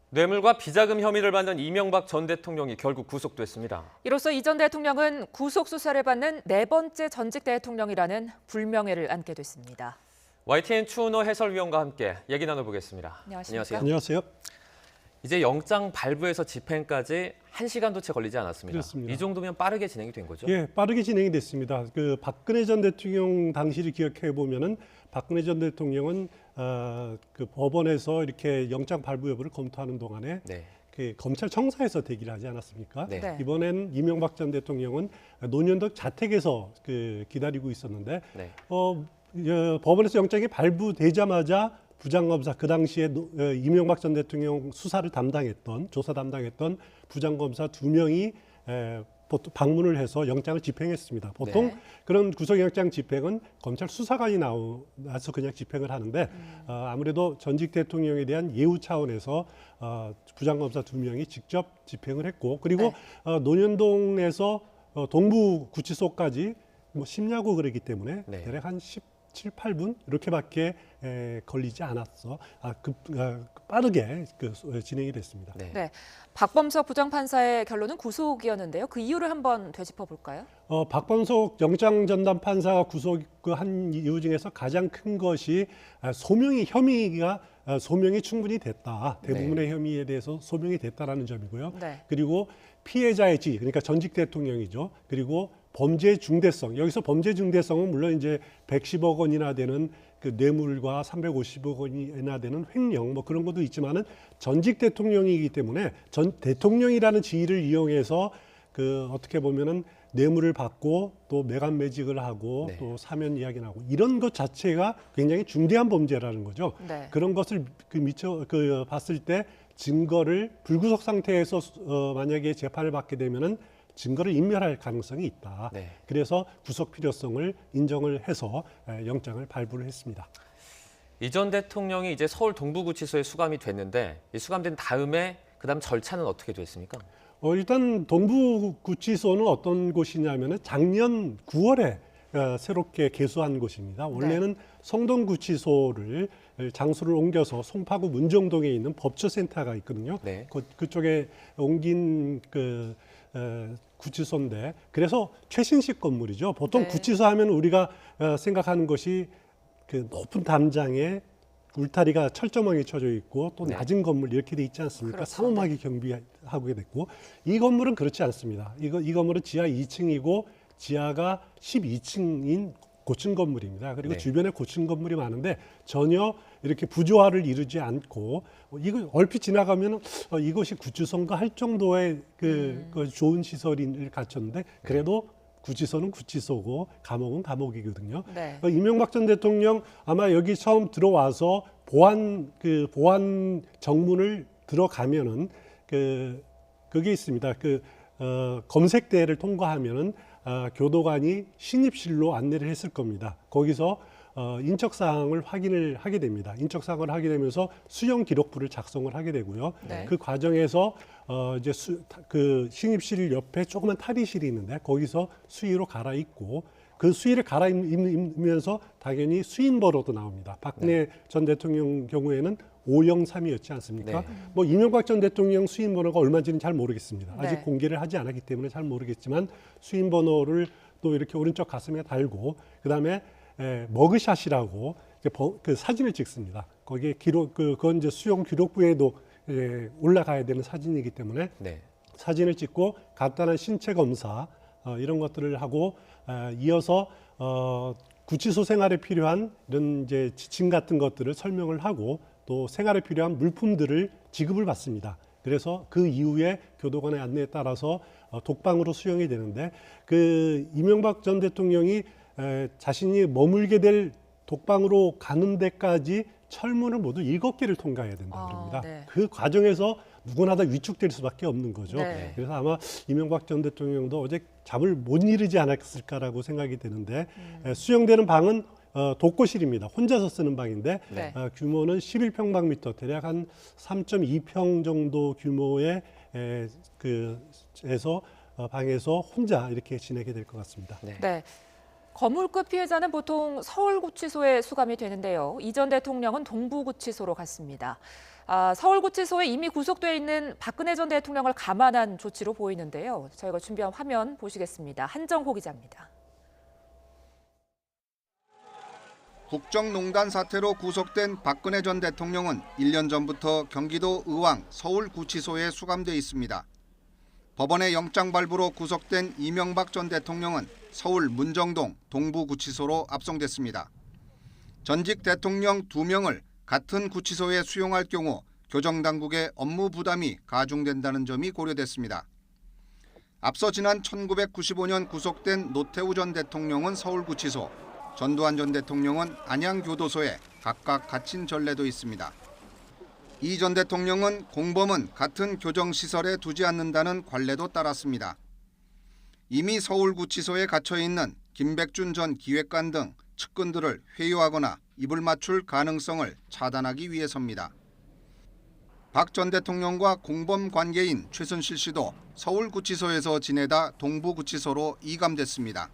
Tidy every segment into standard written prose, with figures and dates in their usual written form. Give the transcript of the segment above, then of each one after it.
뇌물과 비자금 혐의를 받는 이명박 전 대통령이 결국 구속됐습니다. 이로써 이 전 대통령은 구속 수사를 받는 네 번째 전직 대통령이라는 불명예를 안게 됐습니다. YTN 추은호 해설위원과 함께 얘기 나눠보겠습니다. 안녕하십니까? 안녕하세요. 이제 영장 발부에서 집행까지 1시간도 채 걸리지 않았습니다. 그렇습니다. 이 정도면 빠르게 진행이 된 거죠? 예, 빠르게 진행이 됐습니다. 그 박근혜 전 대통령 당시를 기억해 보면은 박근혜 전 대통령은 그 법원에서 이렇게 영장 발부 여부를 검토하는 동안에 네. 그 검찰청사에서 대기를 하지 않았습니까? 네. 네. 이번엔 이명박 전 대통령은 노년덕 자택에서 그 기다리고 있었는데 네. 법원에서 영장이 발부되자마자 부장검사 그 당시에 이명박 전 대통령 수사를 담당했던 조사 담당했던 부장검사 2명이 보통 방문을 해서 영장을 집행했습니다. 보통 네. 그런 구속영장 집행은 검찰 수사관이 나와서 그냥 집행을 하는데 아무래도 전직 대통령에 대한 예우 차원에서 부장검사 2명이 직접 집행을 했고 그리고 논현동에서 동부구치소까지 뭐 심야고 그러기 때문에 네. 대략 한 17, 8분 이렇게밖에 걸리지 않았어. 빠르게 진행이 됐습니다. 네. 네, 박범석 부장판사의 결론은 구속이었는데요. 그 이유를 한번 되짚어 볼까요? 박범석 영장 전담 판사가 구속한 이유 중에서 가장 큰 것이 소명이 충분히 됐다. 대부분의 혐의에 대해서 소명이 됐다라는 점이고요. 네. 그리고 피해자의 지위, 그러니까 전직 대통령이죠. 그리고 범죄 중대성. 여기서 범죄 중대성은 물론 이제 110억 원이나 되는 그 뇌물과 350억 원이나 되는 횡령 뭐 그런 것도 있지만은 전직 대통령이기 때문에 전 대통령이라는 지위를 이용해서 그 어떻게 보면은 뇌물을 받고 또 매간매직을 하고 네. 또 사면 이야기를 하고 이런 것 자체가 굉장히 중대한 범죄라는 거죠. 네. 그런 것을 봤을 때 증거를 불구속 상태에서 만약에 재판을 받게 되면은 증거를 인멸할 가능성이 있다. 네. 그래서 구속 필요성을 인정을 해서 영장을 발부를 했습니다. 이 전 대통령이 이제 서울 동부구치소에 수감이 됐는데 이 수감된 다음에 그다음 절차는 어떻게 됐습니까? 일단 동부구치소는 어떤 곳이냐면은 작년 9월에 새롭게 개소한 곳입니다. 원래는 성동구치소를 장소를 옮겨서 송파구 문정동에 있는 법조센터가 있거든요. 네. 그쪽에 옮긴 구치소인데 그래서 최신식 건물이죠. 보통 네. 구치소 하면 우리가 생각하는 것이 그 높은 담장에 울타리가 철조망이 쳐져 있고 또 네. 낮은 건물 이렇게 돼 있지 않습니까? 그렇죠. 삼엄하게 경비하게 됐고 이 건물은 그렇지 않습니다. 이 건물은 지하 2층이고 지하가 12층인 고층 건물입니다. 그리고 네. 주변에 고층 건물이 많은데 전혀 이렇게 부조화를 이루지 않고 이거 얼핏 지나가면 이것이 구치소인가 할 정도의 그 좋은 시설을 갖췄는데 그래도 구치소는 구치소고 감옥은 감옥이거든요. 네. 이명박 전 대통령 아마 여기 처음 들어와서 보안 정문을 들어가면은 그게 있습니다. 검색대를 통과하면은 교도관이 신입실로 안내를 했을 겁니다. 거기서 인적사항을 확인을 하게 됩니다. 인적사항을 하게 되면서 수용 기록부를 작성을 하게 되고요. 네. 그 과정에서 이제 그 신입실 옆에 조그만 탈의실이 있는데 거기서 수의로 갈아입고 그 수의를 갈아입으면서 당연히 수인번호도 나옵니다. 박근혜 전 대통령 경우에는 503이었지 않습니까? 네. 뭐 이명박 전 대통령 수인번호가 얼마인지는 잘 모르겠습니다. 네. 아직 공개를 하지 않았기 때문에 잘 모르겠지만 수인번호를 또 이렇게 오른쪽 가슴에 달고 그다음에 머그샷이라고 그 사진을 찍습니다. 거기에 그건 이제 수용 기록부에도 올라가야 되는 사진이기 때문에 네. 사진을 찍고 간단한 신체 검사 이런 것들을 하고 이어서 구치소 생활에 필요한 이런 이제 지침 같은 것들을 설명을 하고 또 생활에 필요한 물품들을 지급을 받습니다. 그래서 그 이후에 교도관의 안내에 따라서 독방으로 수용이 되는데 그 이명박 전 대통령이 자신이 머물게 될 독방으로 가는 데까지 철문을 모두 7개를 통과해야 된다고 합니다. 네. 그 과정에서 누구나 다 위축될 수밖에 없는 거죠. 네. 그래서 아마 이명박 전 대통령도 어제 잠을 못 이루지 않았을까라고 생각이 드는데 수용되는 방은 독거실입니다. 혼자서 쓰는 방인데 네. 규모는 11평방미터, 대략 한 3.2평 정도 규모의 방에서 혼자 이렇게 지내게 될 것 같습니다. 네. 네. 거물급 피해자는 보통 서울구치소에 수감이 되는데요. 이 전 대통령은 동부구치소로 갔습니다. 서울구치소에 이미 구속돼 있는 박근혜 전 대통령을 감안한 조치로 보이는데요. 저희가 준비한 화면 보시겠습니다. 한정호 기자입니다. 국정농단 사태로 구속된 박근혜 전 대통령은 1년 전부터 경기도 의왕 서울구치소에 수감돼 있습니다. 법원의 영장 발부로 구속된 이명박 전 대통령은 서울 문정동 동부구치소로 압송됐습니다. 전직 대통령 2명을 같은 구치소에 수용할 경우 교정당국의 업무 부담이 가중된다는 점이 고려됐습니다. 앞서 지난 1995년 구속된 노태우 전 대통령은 서울구치소, 전두환 전 대통령은 안양교도소에 각각 갇힌 전례도 있습니다. 이 전 대통령은 공범은 같은 교정시설에 두지 않는다는 관례도 따랐습니다. 이미 서울구치소에 갇혀있는 김백준 전 기획관 등 측근들을 회유하거나 입을 맞출 가능성을 차단하기 위해서입니다. 박 전 대통령과 공범 관계인 최순실 씨도 서울구치소에서 지내다 동부구치소로 이감됐습니다.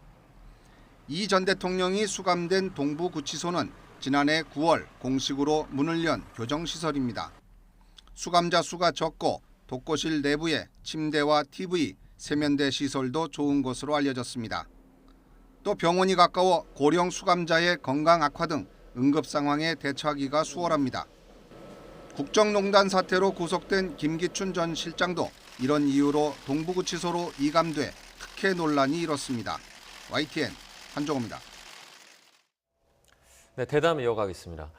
이 전 대통령이 수감된 동부구치소는 지난해 9월 공식으로 문을 연 교정시설입니다. 수감자 수가 적고 독거실 내부에 침대와 TV, 세면대 시설도 좋은 것으로 알려졌습니다. 또 병원이 가까워 고령 수감자의 건강 악화 등 응급 상황에 대처하기가 수월합니다. 국정농단 사태로 구속된 김기춘 전 실장도 이런 이유로 동부구치소로 이감돼 특혜 논란이 일었습니다. YTN 한종호입니다. 네, 대담 이어가겠습니다.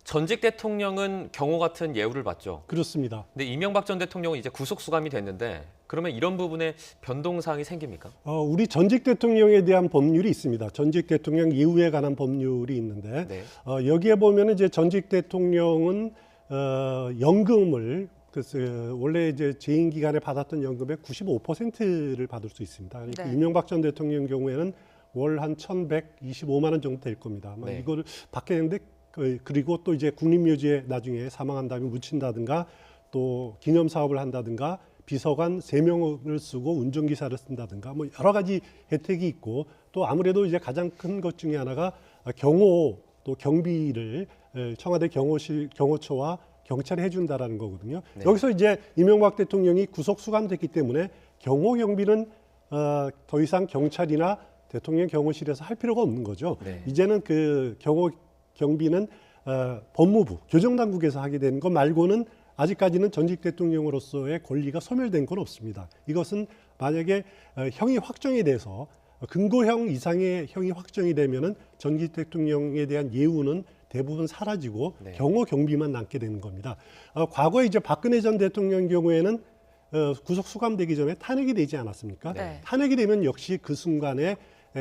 전직 대통령은 경호 같은 예우를 받죠. 그렇습니다. 근데 이명박 전 대통령은 이제 구속 수감이 됐는데 그러면 이런 부분에 변동사항이 생깁니까? 우리 전직 대통령에 대한 법률이 있습니다. 전직 대통령 예우에 관한 법률이 있는데 네. 여기에 보면 이제 전직 대통령은 연금을 원래 이제 재임 기간에 받았던 연금의 95%를 받을 수 있습니다. 그러니까 네. 이명박 전 대통령 경우에는 월 한 1,125만 원 정도 될 겁니다. 네. 이거를 받게 되는데 그리고 또 이제 국립묘지에 나중에 사망한 다음에 묻힌다든가 또 기념 사업을 한다든가 비서관 3명을 쓰고 운전기사를 쓴다든가 뭐 여러 가지 혜택이 있고 또 아무래도 이제 가장 큰 것 중에 하나가 경호 또 경비를 청와대 경호처와 경찰이 해준다라는 거거든요. 네. 여기서 이제 이명박 대통령이 구속 수감됐기 때문에 경호 경비는 더 이상 경찰이나 대통령 경호실에서 할 필요가 없는 거죠. 네. 이제는 그 경호 경비는 법무부, 교정당국에서 하게 되는 것 말고는 아직까지는 전직 대통령으로서의 권리가 소멸된 건 없습니다. 이것은 만약에 형이 확정이 돼서 금고형 이상의 형이 확정이 되면은 전직 대통령에 대한 예우는 대부분 사라지고 네. 경호 경비만 남게 되는 겁니다. 과거에 이제 박근혜 전 대통령 경우에는 구속 수감되기 전에 탄핵이 되지 않았습니까? 네. 탄핵이 되면 역시 그 순간에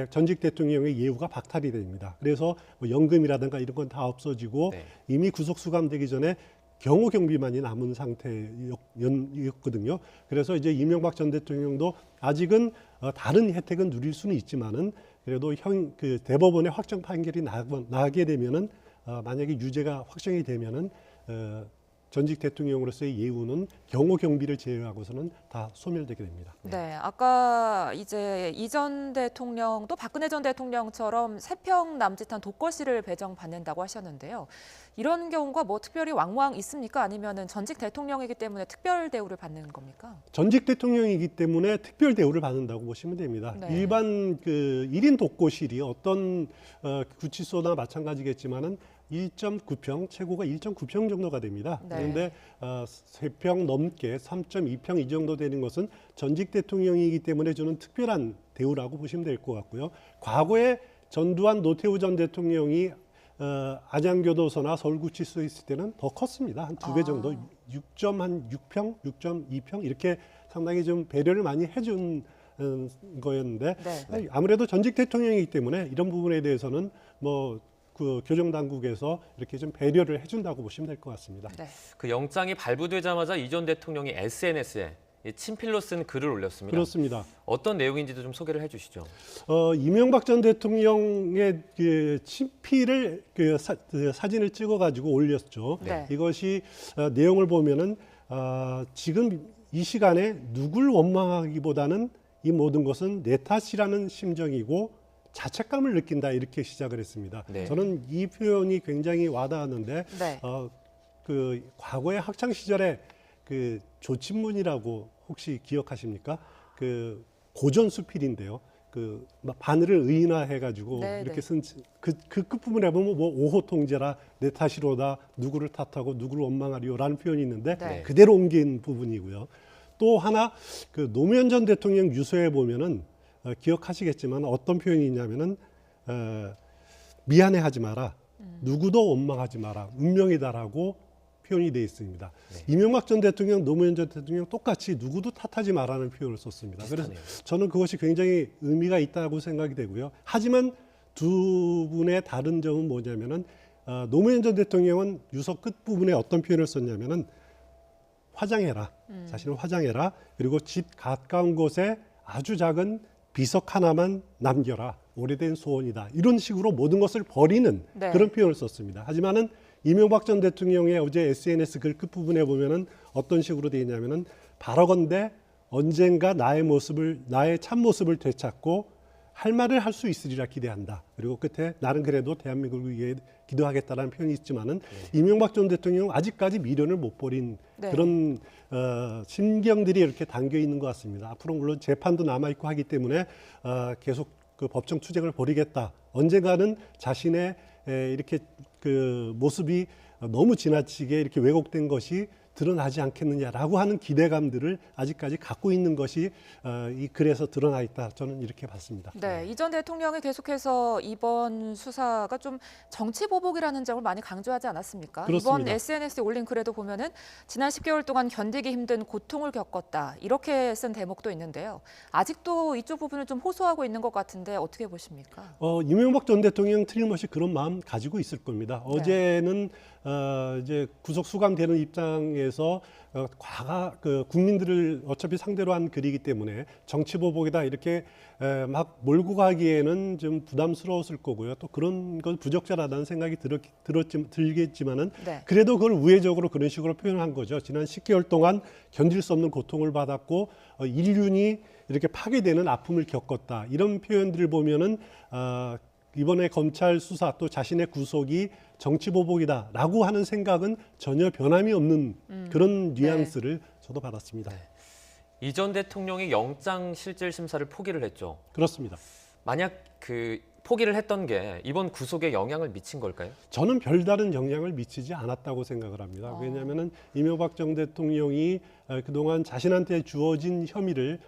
전직 대통령의 예우가 박탈이 됩니다. 그래서 뭐 연금이라든가 이런 건 다 없어지고 네. 이미 구속 수감되기 전에 경호 경비만이 남은 상태였거든요. 그래서 이제 이명박 전 대통령도 아직은 다른 혜택은 누릴 수는 있지만은 그래도 그 대법원의 확정 판결이 나게 되면은 만약에 유죄가 확정이 되면은 전직 대통령으로서의 예우는 경호 경비를 제외하고서는 다 소멸되게 됩니다. 네, 아까 이제 이 전 대통령도 박근혜 전 대통령처럼 3평 남짓한 독거실을 배정받는다고 하셨는데요. 이런 경우가 뭐 특별히 왕왕 있습니까? 아니면은 전직 대통령이기 때문에 특별 대우를 받는 겁니까? 전직 대통령이기 때문에 특별 대우를 받는다고 보시면 됩니다. 네. 일반 그 1인 독거실이 어떤 구치소나 마찬가지겠지만은 1.9평, 최고가 1.9평 정도가 됩니다. 네. 그런데 3평 넘게 3.2평 이 정도 되는 것은 전직 대통령이기 때문에 주는 특별한 대우라고 보시면 될 것 같고요. 과거에 전두환 노태우 전 대통령이 안양교도소나 서울구치소에 있을 때는 더 컸습니다. 한 2배 정도, 6.6평, 6.2평 이렇게 상당히 좀 배려를 많이 해준 거였는데 네. 아무래도 전직 대통령이기 때문에 이런 부분에 대해서는 뭐 그 교정당국에서 이렇게 좀 배려를 해준다고 보시면 될 것 같습니다. 네. 그 영장이 발부되자마자 이 전 대통령이 SNS에 친필로 쓴 글을 올렸습니다. 그렇습니다. 어떤 내용인지도 좀 소개를 해주시죠. 이명박 전 대통령의 그 친필을 그 사진을 찍어가지고 올렸죠. 네. 이것이 내용을 보면은 지금 이 시간에 누굴 원망하기보다는 이 모든 것은 내 탓이라는 심정이고 자책감을 느낀다 이렇게 시작을 했습니다. 네. 저는 이 표현이 굉장히 와닿았는데 네. 그 과거의 학창 시절에 그 조친문이라고 혹시 기억하십니까? 그 고전 수필인데요. 그 바늘을 의인화해가지고 네, 이렇게 네. 쓴 그 끝부분에 보면 뭐 오호통제라 내 탓이로다 누구를 탓하고 누구를 원망하리요라는 표현이 있는데 네. 그대로 옮긴 부분이고요. 또 하나 그 노무현 전 대통령 유서에 보면은 기억하시겠지만 어떤 표현이 있냐면은 미안해하지 마라, 누구도 원망하지 마라, 운명이다라고 표현이 되어 있습니다. 이명박 전 대통령, 노무현 전 대통령 똑같이 누구도 탓하지 마라는 표현을 썼습니다. 그래서 비슷하네요. 저는 그것이 굉장히 의미가 있다고 생각이 되고요. 하지만 두 분의 다른 점은 뭐냐면은 노무현 전 대통령은 유서 끝 부분에 어떤 표현을 썼냐면은 화장해라, 자신을 화장해라. 그리고 집 가까운 곳에 아주 작은 비석 하나만 남겨라. 오래된 소원이다. 이런 식으로 모든 것을 버리는 네. 그런 표현을 썼습니다. 하지만은 이명박 전 대통령의 어제 SNS 글 끝부분에 보면은 어떤 식으로 되어 있냐면은 바라건대 언젠가 나의 참모습을 되찾고 할 말을 할 수 있으리라 기대한다. 그리고 끝에 나는 그래도 대한민국을 위해 기도하겠다라는 표현이 있지만은 이명박 전 대통령은 아직까지 미련을 못 버린 네. 그런 심경들이 이렇게 담겨 있는 것 같습니다. 앞으로 물론 재판도 남아 있고 하기 때문에 계속 그 법정 투쟁을 벌이겠다. 언젠가는 자신의 이렇게 그 모습이 너무 지나치게 이렇게 왜곡된 것이 드러나지 않겠느냐라고 하는 기대감들을 아직까지 갖고 있는 것이 이 글에서 드러나 있다. 저는 이렇게 봤습니다. 네, 이 전 대통령이 계속해서 이번 수사가 좀 정치 보복이라는 점을 많이 강조하지 않았습니까? 그렇습니다. 이번 SNS에 올린 글에도 보면은 지난 10개월 동안 견디기 힘든 고통을 겪었다. 이렇게 쓴 대목도 있는데요. 아직도 이쪽 부분을 좀 호소하고 있는 것 같은데 어떻게 보십니까? 이명박 전 대통령 틀림없이 그런 마음 가지고 있을 겁니다. 네. 어제는 이제 구속 수감되는 입장에서 국민들을 어차피 상대로 한 글이기 때문에 정치 보복이다 이렇게 막 몰고 가기에는 좀 부담스러웠을 거고요. 또 그런 건 부적절하다는 생각이 들겠지만은 네. 그래도 그걸 우회적으로 그런 식으로 표현한 거죠. 지난 10개월 동안 견딜 수 없는 고통을 받았고 인륜이 이렇게 파괴되는 아픔을 겪었다. 이런 표현들을 보면은 이번에 검찰 수사 또 자신의 구속이 정치 보복이다라고 하는 생각은 전혀 변함이 없는 그런 뉘앙스를 저도 받았습니다. 이 전 대통령이 영장 실질 심사를 포기를 했죠. 그렇습니다. 만약 그 포기를 했던 게 이번 구속에 영향을 미친 걸까요? 저는 별다른 영향을 미치지 않았다고 생각을 합니다. 왜냐하면은 이명박 전 대통령이 그동안 자신한테 주어진 혐의를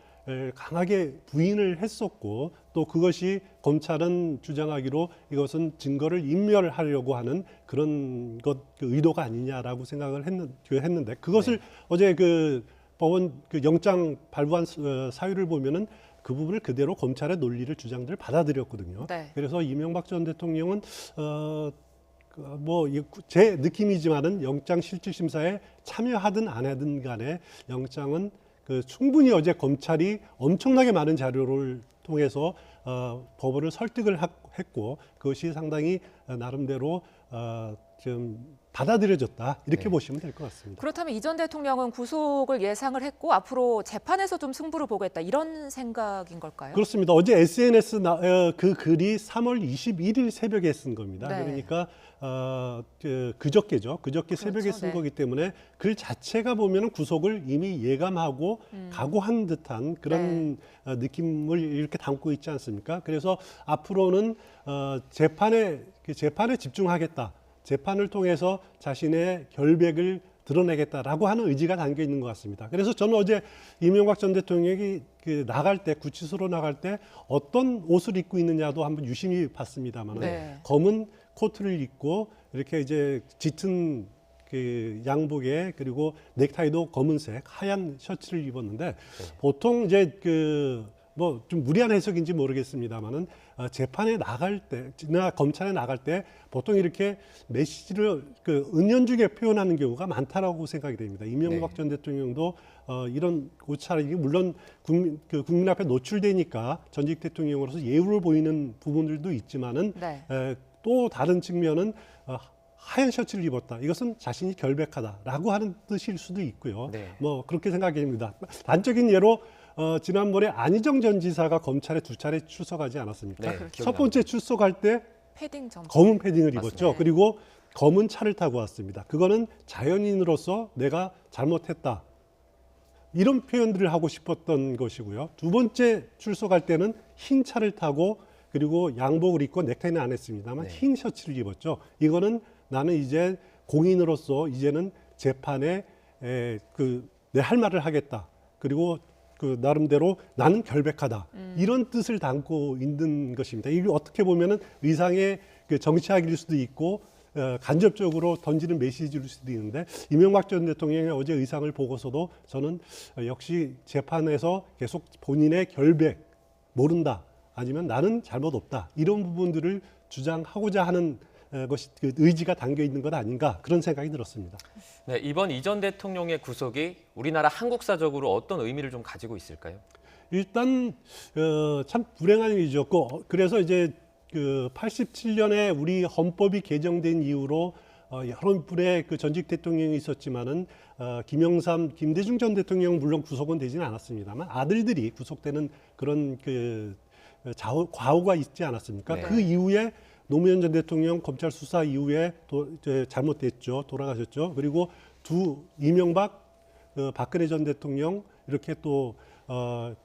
강하게 부인을 했었고 또 그것이 검찰은 주장하기로 이것은 증거를 인멸하려고 하는 그런 그 의도가 아니냐라고 생각을 했는데 그것을 어제 그 법원 그 영장 발부한 사유를 보면은 그 부분을 그대로 검찰의 논리를 주장들을 받아들였거든요. 네. 그래서 이명박 전 대통령은 뭐 제 느낌이지만은 영장 실질 심사에 참여하든 안 하든 간에 영장은 충분히 어제 검찰이 엄청나게 많은 자료를 통해서 법원을 설득을 했고 그것이 상당히 나름대로 좀 받아들여졌다 이렇게 보시면 될 것 같습니다. 그렇다면 이 전 대통령은 구속을 예상을 했고 앞으로 재판에서 좀 승부를 보겠다 이런 생각인 걸까요? 그렇습니다. 어제 SNS 그 글이 3월 21일 새벽에 쓴 겁니다. 네. 그러니까 그저께죠. 그저께 새벽에 그렇죠. 쓴 네. 거기 때문에 글 자체가 보면은 구속을 이미 예감하고 각오한 듯한 그런 느낌을 이렇게 담고 있지 않습니까? 그래서 앞으로는 재판에 집중하겠다. 재판을 통해서 자신의 결백을 드러내겠다라고 하는 의지가 담겨 있는 것 같습니다. 그래서 저는 어제 이명박 전 대통령이 나갈 때 구치소로 나갈 때 어떤 옷을 입고 있느냐도 한번 유심히 봤습니다만 네. 검은 코트를 입고 이렇게 이제 짙은 그 양복에 그리고 넥타이도 검은색 하얀 셔츠를 입었는데 보통 이제 뭐 좀 무리한 해석인지 모르겠습니다만은 재판에 나갈 때나 검찰에 나갈 때 보통 이렇게 메시지를 은연중에 표현하는 경우가 많다라고 생각이 됩니다. 이명박 전 대통령도 이런 옷차림이 물론 국민 앞에 노출되니까 전직 대통령으로서 예우를 보이는 부분들도 있지만은 네. 또 다른 측면은 하얀 셔츠를 입었다. 이것은 자신이 결백하다라고 하는 뜻일 수도 있고요. 네. 뭐 그렇게 생각이 됩니다. 단적인 예로 지난번에 안희정 전 지사가 검찰에 2차례 출석하지 않았습니까? 네, 첫 번째 출석할 때 패딩 점. 검은 패딩을 맞습니다. 입었죠. 그리고 검은 차를 타고 왔습니다. 그거는 자연인으로서 내가 잘못했다. 이런 표현들을 하고 싶었던 것이고요. 두 번째 출석할 때는 흰 차를 타고 그리고 양복을 입고 넥타이는 안 했습니다만 네. 흰 셔츠를 입었죠. 이거는 나는 이제 공인으로서 이제는 재판에 내 할 말을 하겠다. 그리고 그 나름대로 나는 결백하다. 이런 뜻을 담고 있는 것입니다. 이게 어떻게 보면은 의상의 그 정치학일 수도 있고 간접적으로 던지는 메시지일 수도 있는데 이명박 전 대통령의 어제 의상을 보고서도 저는 역시 재판에서 계속 본인의 결백 모른다 아니면 나는 잘못 없다 이런 부분들을 주장하고자 하는 것이 그 의지가 담겨 있는 것 아닌가 그런 생각이 들었습니다. 네, 이번 이 전 대통령의 구속이 우리나라 한국사적으로 어떤 의미를 좀 가지고 있을까요? 일단 참 불행한 일이죠. 그래서 이제 그 87년에 우리 헌법이 개정된 이후로 여러 분의 그 전직 대통령이 있었지만은 김영삼, 김대중 전 대통령 물론 구속은 되지는 않았습니다만 아들들이 구속되는 그런 그 과오가 있지 않았습니까? 네. 그 이후에 노무현 전 대통령 검찰 수사 이후에 이제 잘못됐죠, 돌아가셨죠. 그리고 이명박, 박근혜 전 대통령 이렇게 또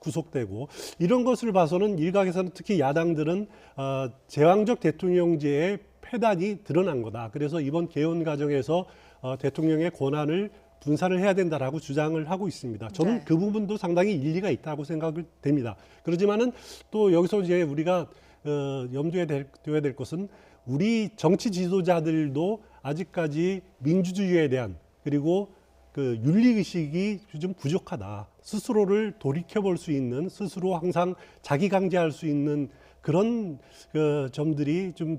구속되고 이런 것을 봐서는 일각에서는 특히 야당들은 제왕적 대통령제의 폐단이 드러난 거다. 그래서 이번 개헌 과정에서 대통령의 권한을 분산을 해야 된다라고 주장을 하고 있습니다. 저는 네. 그 부분도 상당히 일리가 있다고 생각을 됩니다. 그렇지만은 또 여기서 이제 우리가 염두에 둬야 될 것은 우리 정치 지도자들도 아직까지 민주주의에 대한 그리고 그 윤리의식이 좀 부족하다. 스스로를 돌이켜볼 수 있는 스스로 항상 자기 강제할 수 있는 그런 점들이 좀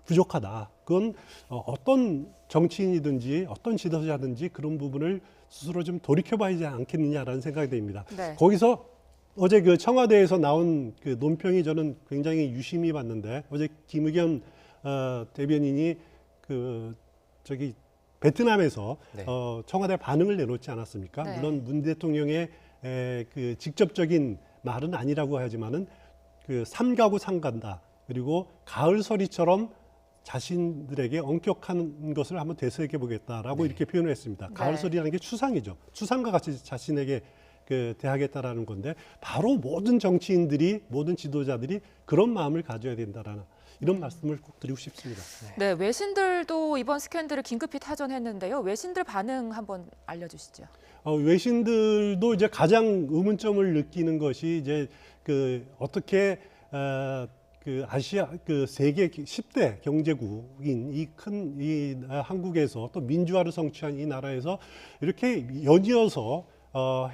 부족하다. 그건 어떤 정치인이든지 어떤 지도자든지 그런 부분을 스스로 좀 돌이켜봐야지 않겠느냐라는 생각이 듭니다. 네. 거기서 어제 그 청와대에서 나온 그 논평이 저는 굉장히 유심히 봤는데 어제 김의겸 대변인이 베트남에서 네. 청와대 반응을 내놓지 않았습니까? 네. 물론 문 대통령의 그 직접적인 말은 아니라고 하지만은 그 삼가고 상간다. 그리고 가을서리처럼 자신들에게 엄격한 것을 한번 되새겨 보겠다라고 네. 이렇게 표현을 했습니다. 네. 가을서리라는 게 추상이죠. 추상과 같이 자신에게 대하겠다라는 건데 바로 모든 정치인들이 모든 지도자들이 그런 마음을 가져야 된다라는 이런 말씀을 꼭 드리고 싶습니다. 네, 외신들도 이번 스캔들을 긴급히 타전했는데요. 외신들 반응 한번 알려주시죠. 외신들도 이제 가장 의문점을 느끼는 것이 이제 어떻게 그 아시아 세계 10대 경제국인 이 한국에서 또 민주화를 성취한 이 나라에서 이렇게 연이어서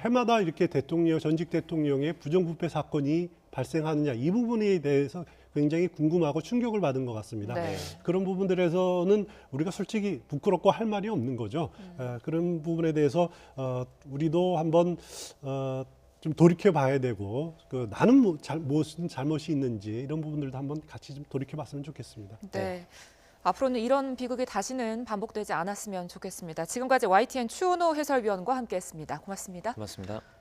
해마다 이렇게 전직 대통령의 부정부패 사건이 발생하느냐 이 부분에 대해서 굉장히 궁금하고 충격을 받은 것 같습니다. 네. 그런 부분들에서는 우리가 솔직히 부끄럽고 할 말이 없는 거죠. 그런 부분에 대해서 우리도 한번 좀 돌이켜 봐야 되고 나는 무슨 잘못이 있는지 이런 부분들도 한번 같이 좀 돌이켜 봤으면 좋겠습니다. 네. 앞으로는 이런 비극이 다시는 반복되지 않았으면 좋겠습니다. 지금까지 YTN 추은호 해설위원과 함께했습니다. 고맙습니다. 고맙습니다.